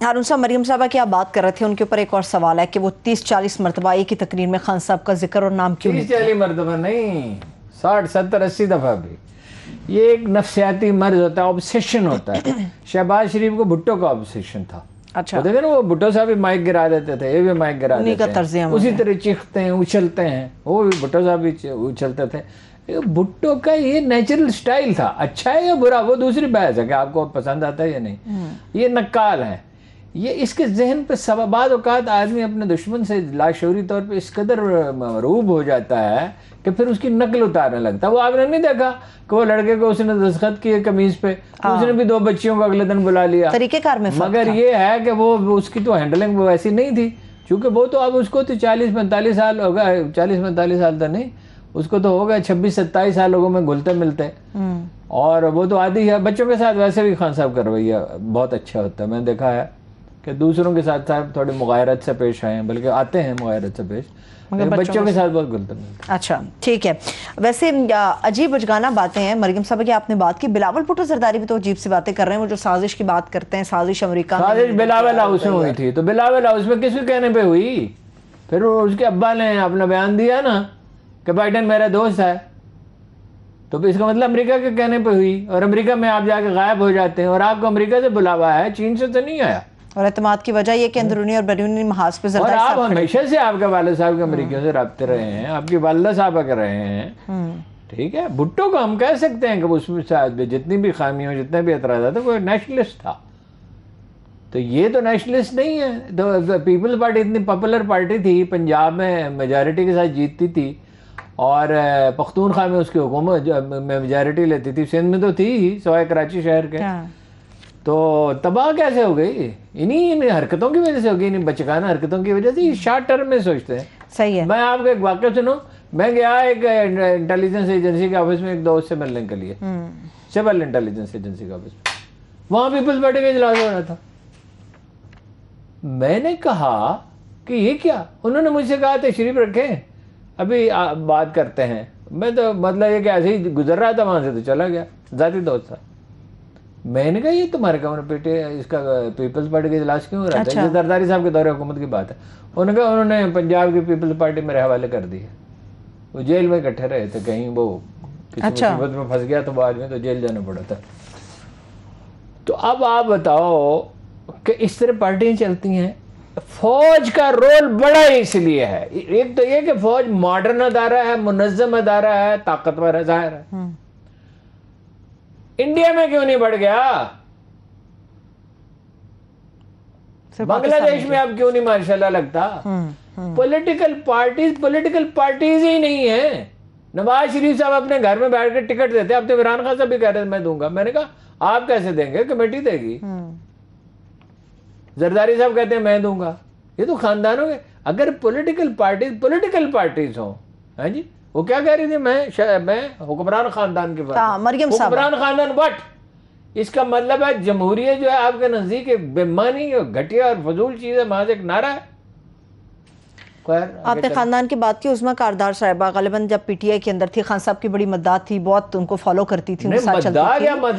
ہارون صاحب، مریم صاحبہ کی آپ بات کر رہے تھے، ان کے اوپر ایک اور سوال ہے کہ وہ 30-40 مرتبہ ایک ہی تقریر میں خان صاحب کا ذکر اور نام کیوں 30-40 مرتبہ نہیں، 60-70-80 دفعہ بھی. یہ ایک نفسیاتی مرض ہوتا ہے، آبسیشن ہوتا ہے. شہباز شریف کو بھٹو کا آبسیشن تھا. اچھا، دیکھیں نا، وہ بھٹو صاحب بھی مائک گرا دیتے تھے، یہ بھی مائک گرا دیتے ہیں، اسی طرح چیختے ہیں، اچھلتے ہیں. وہ بھی بھٹو صاحب بھی اچھلتے تھے. بھٹو کا یہ نیچرل سٹائل تھا. اچھا ہے یا برا وہ دوسری بحث ہے کہ آپ کو پسند آتا ہے یا نہیں. یہ نقال ہیں. یہ اس کے ذہن پہ بعض اوقات آدمی اپنے دشمن سے لاشعوری طور پہ اس قدر مروب ہو جاتا ہے کہ پھر اس کی نقل اتارنے لگتا ہے. وہ آپ نے نہیں دیکھا کہ وہ لڑکے کو اس نے دستخط کیے قمیض پہ، اس نے بھی 2 بچیوں کو اگلے دن بلا لیا. طریقہ کار میں مگر یہ ہے کہ وہ اس کی تو ہینڈلنگ وہ ایسی نہیں تھی، چونکہ وہ تو اب اس کو تو 40-45 سال ہو گئے. 40-45 سال تو نہیں، اس کو تو ہو گئے 26-27 سال لوگوں میں گھلتے ملتے. اور وہ تو عادی ہے. بچوں کے ساتھ ویسے بھی خان صاحب کا رویہ بہت اچھا ہوتا ہے. میں نے دیکھا ہے کہ دوسروں کے ساتھ صاحب تھوڑی مغایرت سے پیش آئے ہیں، بلکہ آتے ہیں مغایرت سے پیش، مگر بچوں کے ساتھ بہت گھلتے ملتے. اچھا ٹھیک ہے. ویسے عجیب اجگانہ باتیں ہیں. مریم صاحبہ کی آپ نے بات کی، بلاول بھٹو زرداری بھی تو عجیب سی باتیں کر رہے ہیں. وہ جو سازش کی بات کرتے ہیں، سازش امریکہ میں، سازش بلاول ہاؤس میں ہوئی تھی. تو بلاول ہاؤس میں کس کے کہنے پہ ہوئی؟ پھر اس کے ابا نے اپنا بیان دیا نا کہ بائیڈن میرا دوست ہے، تو اس کا مطلب امریکہ کے کہنے پہ ہوئی. اور امریکہ میں آپ جا کے غائب ہو جاتے ہیں، اور آپ کو امریکہ سے بلاوا ہے، چین سے تو نہیں آیا. اور اعتماد کی وجہ یہ کہ اندرونی اور بیرونی محاذ پہ اور آپ ہمیشہ سے آپ کے والد صاحب کے امریکہ سے رابطے رہے ہیں، آپ کی والدہ صاحبہ کر رہے ہیں. ٹھیک ہے، بھٹو کو ہم کہہ سکتے ہیں کہ اس میں جتنی بھی خامی ہوں، جتنے بھی اعتراضات ہیں، وہ نیشنلسٹ تھا. تو یہ تو نیشنلسٹ نہیں ہے. تو پیپلز پارٹی اتنی پاپولر پارٹی تھی، پنجاب میں میجارٹی کے ساتھ جیتتی تھی، اور پختونخوا میں اس کی حکومت میں میجارٹی لیتی تھی. سندھ میں تو تھی ہی، سوائے کراچی شہر کے. تو تباہ کیسے ہو گئی؟ انہی حرکتوں کی وجہ سے ہو گئی، انہی بچکانہ حرکتوں کی وجہ سے. یہ شارٹ ٹرم میں سوچتے ہیں. صحیح ہے. میں آپ کو ایک واقعہ سنوں. میں گیا ایک انٹیلیجنس ایجنسی کے آفس میں ایک دوست سے ملنے کے لیے، سول انٹیلیجنس ایجنسی کا آفس میں. وہاں پیپلز پارٹی کا اجلاس ہو رہا تھا. میں نے کہا کہ یہ کیا؟ انہوں نے مجھ سے کہا تشریف رکھیں، ابھی بات کرتے ہیں. میں تو مطلب یہ کہ ایسے ہی گزر رہا تھا وہاں سے، تو چلا گیا، ذاتی دوست تھا. میں نے کہا یہ تمہارے اس کا پیپلز پارٹی کا اجلاس کیوں ہو رہا تھا؟ یہ زرداری صاحب کے دور حکومت کی بات ہے. انہوں نے کہا انہوں نے پنجاب کی پیپلز پارٹی میرے حوالے کر دی ہے. وہ جیل میں اکٹھے رہے تھے، کہیں وہ کسی مصیبت میں پھنس گیا تو بعد میں تو جیل جانا پڑا تھا. تو اب آپ بتاؤ کہ اس طرح پارٹیاں چلتی ہیں. فوج کا رول بڑا اس لیے ہے، ایک تو یہ کہ فوج ماڈرن ادارہ ہے، منظم ادارہ ہے، طاقتور ہے، ظاہر ہے. انڈیا میں کیوں نہیں بڑھ گیا؟ بنگلہ دیش میں اب کیوں نہیں ماشاءاللہ لگتا؟ پولیٹیکل پارٹیز ہی نہیں ہیں. نواز شریف صاحب اپنے گھر میں بیٹھ کے ٹکٹ دیتے. اب تو عمران خان صاحب بھی کہہ رہے ہیں میں دوں گا. میں نے کہا آپ کیسے دیں گے؟ کمیٹی دے گی. زرداری صاحب کہتے ہیں میں دوں گا. یہ تو خاندانوں کے، اگر پولیٹیکل پارٹیز ہوں. ہاں جی، وہ کیا کہہ رہی تھی؟ میں حکمران خاندان کے بارے میں. حکمران خاندان وٹ؟ اس کا مطلب ہے جمہوریت جو ہے آپ کے نزدیک ایک بے معنی اور گھٹیا اور فضول چیز ہے، محض ایک نعرہ ہے. آپ نے خاندان کی بات کی. عظمیٰ کاردار صاحبہ غالباً جب پی ٹی آئی کے اندر تھی، خان صاحب کی بڑی مداح تھی، بہت ان کو فالو کرتی تھی، ان کے ساتھ چلتی تھی. وہ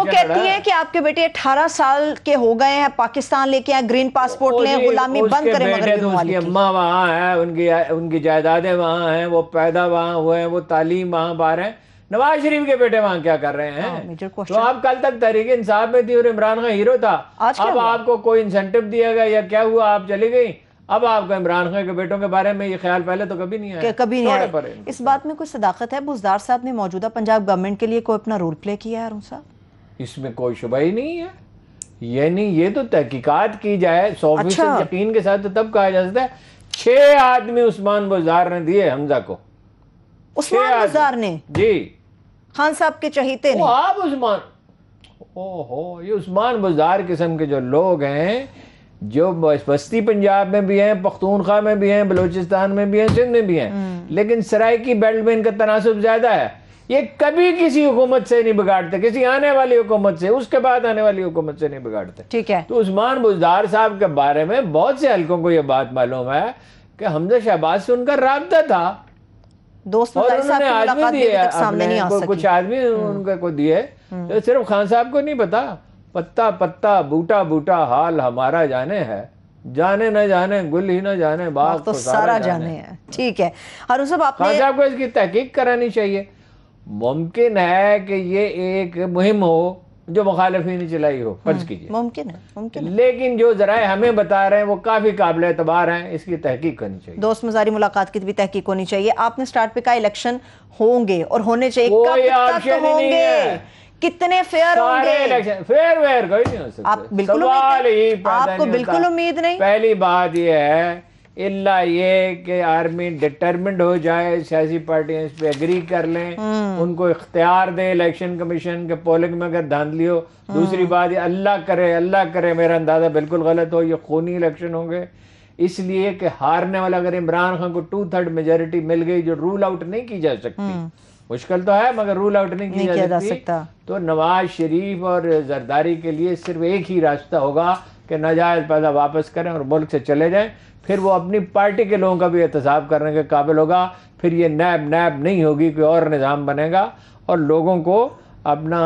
کہتی ہیں کہ آپ کے بیٹے 18 سال کے ہو گئے ہیں، پاکستان لے کے آئے، گرین پاسپورٹ لیں، غلامی بند کریں مغربی ممالک کی. اس کی اماں وہاں ہے، ان کی جائیدادیں وہاں ہیں، وہ پیدا وہاں ہوئے ہیں، وہ تعلیم وہاں پا رہے ہیں. نواز شریف کے بیٹے وہاں کیا کر رہے ہیں؟ تو آپ کل تک تحریک انصاف میں تھی اور عمران خان ہیرو تھا. اب آپ کو کوئی انسینٹو دیا گیا یا کیا ہوا؟ آپ چلی گئی. اب آپ کو عمران خان کے بیٹوں کے بارے میں یہ خیال پہلے تو کبھی نہیں آیا. کبھی نہیں آیا. اس بات میں کوئی صداقت ہے؟ بزدار صاحب نے موجودہ پنجاب گورنمنٹ کے لیے کوئی اپنا رول پلے کیا ہے ہارون صاحب؟ اس میں کوئی شبہ ہی نہیں ہے. یعنی یہ تو تحقیقات کی جائے 100% یقین کے ساتھ تو تب کہا جا سکتا ہے. 6 آدمی عثمان بزدار نے دیے حمزہ کو. عثمان بزدار نے؟ جی. خان صاحب کے چہیتے نے. آپ عثمان، یہ عثمان بزدار قسم کے جو لوگ ہیں، جو بستی پنجاب میں بھی ہیں، پختونخوا میں بھی ہیں، بلوچستان میں بھی ہیں، سندھ میں بھی ہیں، لیکن سرائکی بیلٹ میں ان کا تناسب زیادہ ہے. یہ کبھی کسی حکومت سے نہیں بگاڑتے، کسی آنے والی حکومت سے، اس کے بعد آنے والی حکومت سے نہیں بگاڑتے. ٹھیک ہے. تو عثمان بزدار صاحب کے بارے میں بہت سے حلقوں کو یہ بات معلوم ہے کہ حمزہ شہباز سے ان کا رابطہ تھا. دوست اور انہوں نے آدمی دیے، کچھ آدمی ان کو دیے. صرف خان صاحب کو نہیں پتا، پتا پتا بوٹا بوٹا حال ہمارا جانے ہے، جانے نہ جانے گل ہی نہ جانے باغ تو سارا جانے ہیں. ٹھیک ہے ہارون صاحب، آپ نے صاحب کو اس کی تحقیق کرانی چاہیے. ممکن ہے کہ یہ ایک مہم ہو جو مخالفین نے چلائی ہو، فرض کیجیے، ممکن ہے، لیکن جو ذرائع ہمیں بتا رہے ہیں وہ کافی قابل اعتبار ہیں، اس کی تحقیق کرنی چاہیے. دوست مزاری ملاقات کی بھی تحقیق ہونی چاہیے. آپ نے سٹارٹ پہ کہا الیکشن ہوں گے اور ہونے چاہیے، کوئی کب تک آپشن ہی ہوں نہیں گے، ہے. کتنے فیئر ہوں گے؟ فیئر ویئر کوئی نہیں ہو سکتا. آپ بالکل سوال ہی امید پیدا آپ کو نہیں بالکل ہوتا. امید نہیں؟ پہلی بات یہ ہے اللہ یہ کہ آرمی ڈٹرمنڈ ہو جائے، سیاسی پارٹیاں اس پہ اگری کر لیں، ان کو اختیار دیں الیکشن کمیشن کے پولنگ میں اگر دھاندلی ہو. دوسری بات یہ اللہ کرے میرا اندازہ بالکل غلط ہو، یہ خونی الیکشن ہوں گے، اس لیے کہ ہارنے والا اگر عمران خان کو 2/3 میجورٹی مل گئی جو رول آؤٹ نہیں کی جا سکتی، مشکل تو ہے مگر رول آؤٹ نہیں کی جا سکتی، تو نواز شریف اور زرداری کے لیے صرف ایک ہی راستہ ہوگا کہ ناجائز پیسہ واپس کریں اور ملک سے چلے جائیں. پھر وہ اپنی پارٹی کے لوگوں کا بھی احتساب کرنے کے قابل ہوگا. پھر یہ نیب نہیں ہوگی، کوئی اور نظام بنے گا اور لوگوں کو اپنا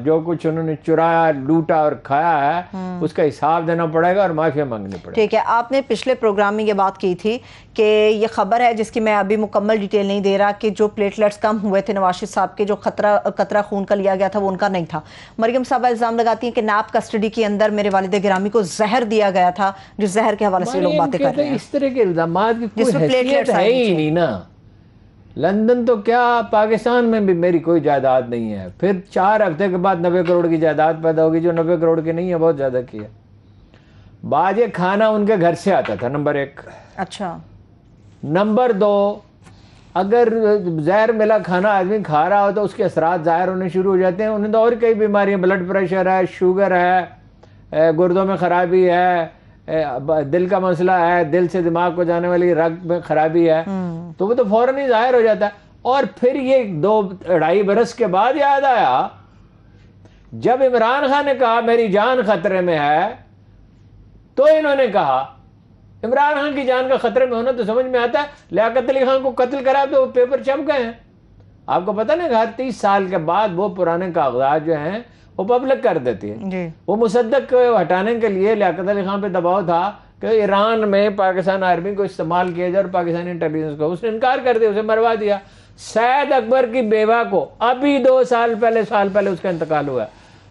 جو کچھ انہوں نے چرایا لوٹا اور کھایا ہے اس کا حساب دینا پڑے گا اور معافی مانگنی پڑے گی. ٹھیک ہے، آپ نے پچھلے پروگرام میں یہ بات کی تھی کہ یہ خبر ہے جس کی میں ابھی مکمل ڈیٹیل نہیں دے رہا کہ جو پلیٹلیٹس کم ہوئے تھے نواز شریف صاحب کے، جو قطرہ خون کا لیا گیا تھا وہ ان کا نہیں تھا. مریم صاحبہ الزام لگاتی ہیں کہ نیب کسٹڈی کے اندر میرے والد گرامی کو زہر دیا گیا تھا، جس زہر کے حوالے سے لوگ باتیں کر رہے ہیں. اس طرح کے الزامات کی کوئی حیثیت ہے ہی نہیں نا. لندن تو کیا پاکستان میں بھی میری کوئی جائیداد نہیں ہے. پھر 4 ہفتے کے بعد 90 کروڑ کی جائیداد پیدا ہوگی جو 90 کروڑ کی نہیں ہے، بہت زیادہ کی ہے. بعض یہ کھانا ان کے گھر سے آتا تھا، نمبر 1. اچھا. نمبر 2، اگر زہر ملا کھانا آدمی کھا رہا ہو تو اس کے اثرات ظاہر ہونے شروع ہو جاتے ہیں. انہیں تو اور کئی بیماریاں، بلڈ پریشر ہے، شوگر ہے، گردوں میں خرابی ہے، دل کا مسئلہ ہے، دل سے دماغ کو جانے والی رگ میں خرابی ہے، تو وہ تو فوراً ہی ظاہر ہو جاتا ہے. اور پھر یہ 2-2.5 برس کے بعد یاد آیا جب عمران خان نے کہا میری جان خطرے میں ہے، تو انہوں نے کہا عمران خان کی جان کا خطرے میں ہونا تو سمجھ میں آتا ہے. لیاقت علی خان کو قتل کرا تو پیپر چھپ گئے ہیں. آپ کو پتہ نہیں، ہر 30 سال کے بعد وہ پرانے کاغذات جو ہیں وہ پبلک کر دیتی ہے. وہ مصدق کو ہٹانے کے لیے لیاقت علی خان پہ دباؤ تھا کہ ایران میں پاکستان آرمی کو استعمال کیا جائے اور پاکستانی انٹیلیجنس کو. اس نے انکار کر دیا، اسے مروا دیا. سید اکبر کی بیوہ کو ابھی 2 سال پہلے اس کا انتقال ہوا.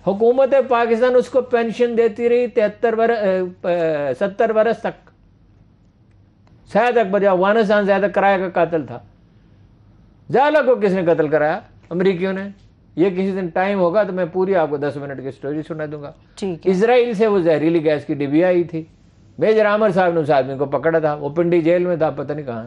حکومت پاکستان اس کو پینشن دیتی رہی 70 برس تک. سید اکبر جو افغانستان زیادہ کرایہ کا قاتل تھا. زیالہ کو کس نے قتل کرایا؟ امریکیوں نے. یہ کسی دن ٹائم ہوگا تو میں پوری آپ کو 10 منٹ کی سٹوری سنا دوں گا. اسرائیل سے وہ زہریلی گیس کی ڈبیا آئی تھی. میجر عامر صاحب نے اس آدمی کو پکڑا تھا، وہ پنڈی جیل میں تھا، پتہ نہیں کہاں.